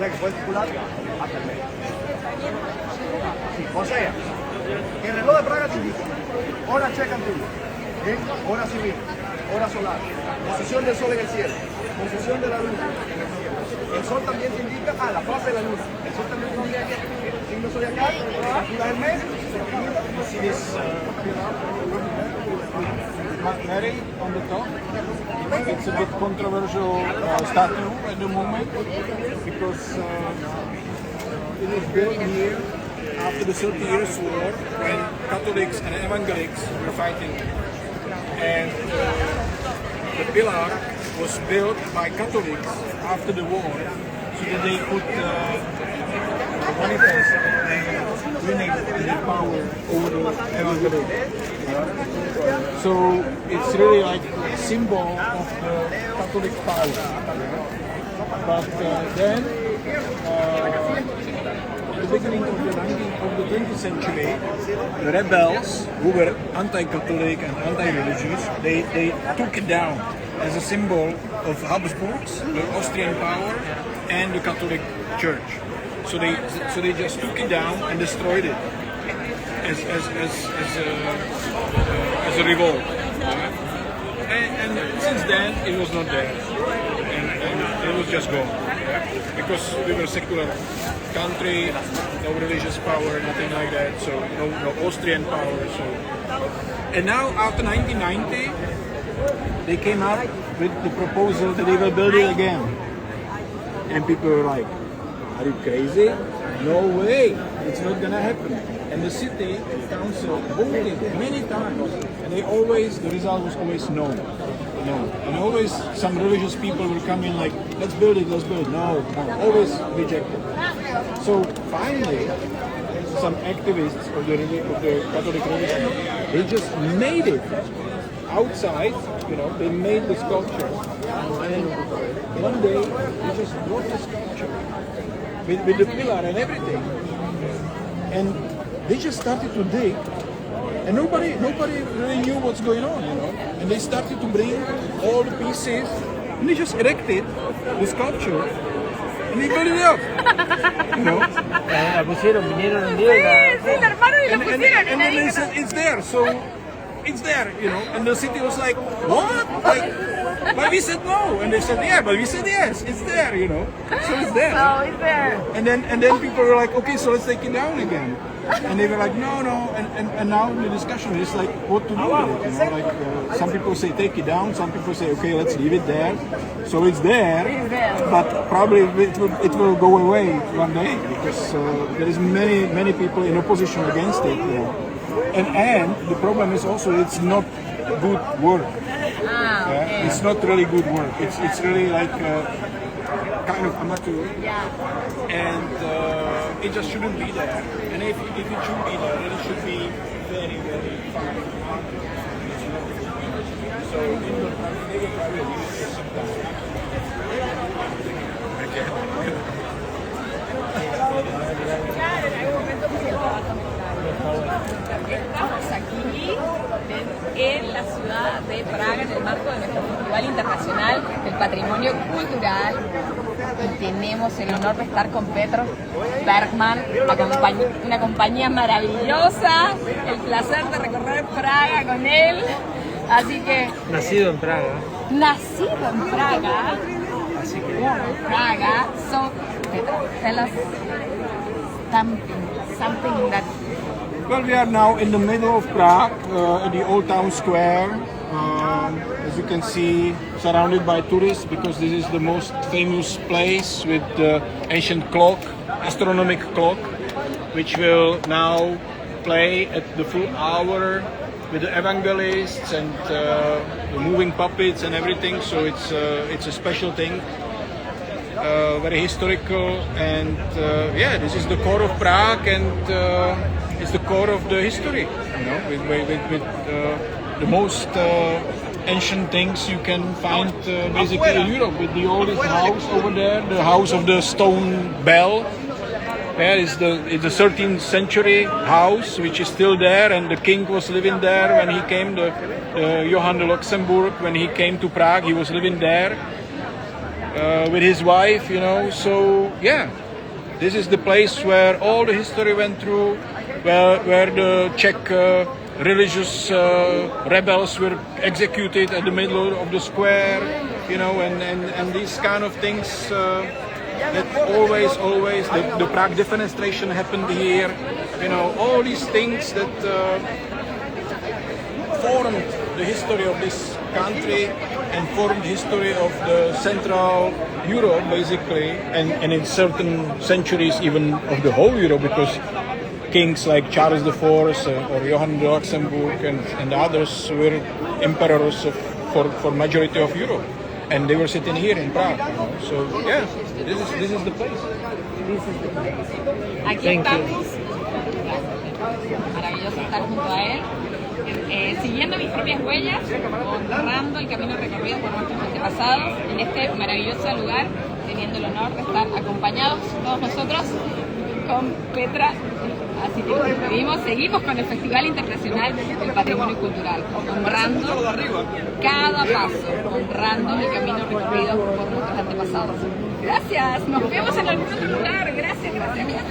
sea que puedes calcular hasta el medio. Sí, o sea, el reloj de Praga te indica hora checa antigua, hora civil, hora solar, posición del sol en el cielo, posición de la luna en el cielo. El sol también te indica la fase de la luna. El sol también te indica el signo zodiacal, calculas el mes. You see this Mary on the top. It's a bit controversial statue at the moment because it was built here after the 30 Years' War when Catholics and Evangelics were fighting. And the pillar was built by Catholics after the war so that they could manifest the winning the power over the Evangelics. So it's really like a symbol of the Catholic power. But then, at the beginning of the 20th century, the rebels, who were anti-Catholic and anti-religious, they took it down as a symbol of Habsburgs, the Austrian power, and the Catholic Church. So they just took it down and destroyed it as a revolt. And since then it was not there, and it was just gone. Because we were a secular country, no religious power, nothing like that. So no Austrian power. So, and now after 1990, they came up with the proposal that they will build it again, and people were like, "Are you crazy? No way! It's not gonna happen." And the city council voted many times, and the result was always no. And always some religious people will come in like, let's build it. No, always rejected. So finally, some activists of the Catholic religion, they just made it outside, they made the sculpture. And one day, they just brought the sculpture with the pillar and everything. And they just started to dig, and nobody really knew what's going on, And they started to bring all the pieces, and they just erected the sculpture, and they built it up, La pusieron, vinieron un día. Sí, la armaron y la pusieron. And then they said it's there, so it's there, And the city was like, what? But we said no, and they said yeah, but we said yes, it's there, So it's there. So it's there. And then people were like, okay, so let's take it down again. And they were like, no, and now the discussion is like, what to do with it? Some people say take it down, some people say, okay, let's leave it there. So it's there, but probably it will go away one day because there is many people in opposition against it. And the problem is also it's not good work. Okay. It's not really good work. It's really like kind of amateur. Yeah. And it just shouldn't be there. And if it should be there, then it should be very, very fine. So they will probably use it sometimes. Estamos aquí en la ciudad de Praga en el marco de nuestro Festival Internacional del Patrimonio Cultural y tenemos el honor de estar con Petr Bergmann, una compañía maravillosa, el placer de recorrer Praga con él, así que... Nacido en Praga. Así que Praga, so Petr, tell us something that... Well, we are now in the middle of Prague, in the Old Town Square. As you can see, surrounded by tourists because this is the most famous place with the ancient clock, astronomic clock, which will now play at the full hour with the evangelists and the moving puppets and everything. So it's a special thing, very historical, and this is the core of Prague, and it's the core of the history, with the most ancient things you can find basically in Europe, with the oldest house over there, the house of the stone bell. There is the 13th century house, which is still there, and the king was living there when he came, the Johann de Luxembourg, when he came to Prague, he was living there. with his wife, you know. So yeah, this is the place where all the history went through, where the Czech religious rebels were executed at the middle of the square, you know, and these kind of things. That always the Prague defenestration happened here, you know, all these things that formed the history of this country and formed the history of the Central Europe, basically, and in certain centuries even of the whole Europe, because kings like Charles IV or Johann de Luxembourg and others were emperors for majority of Europe. And they were sitting here in Prague. So yeah, this is the place. Aquí estamos. Maravilloso estar junto a él, siguiendo mis propias huellas, honrando el camino recorrido por nuestros antepasados en este maravilloso lugar, teniendo el honor de estar acompañados todos nosotros con Petra. Así que nos despedimos, seguimos con el Festival Internacional del Patrimonio Cultural, honrando cada paso, honrando el camino recorrido por nuestros antepasados. Gracias, nos vemos en algún otro lugar, gracias, gracias.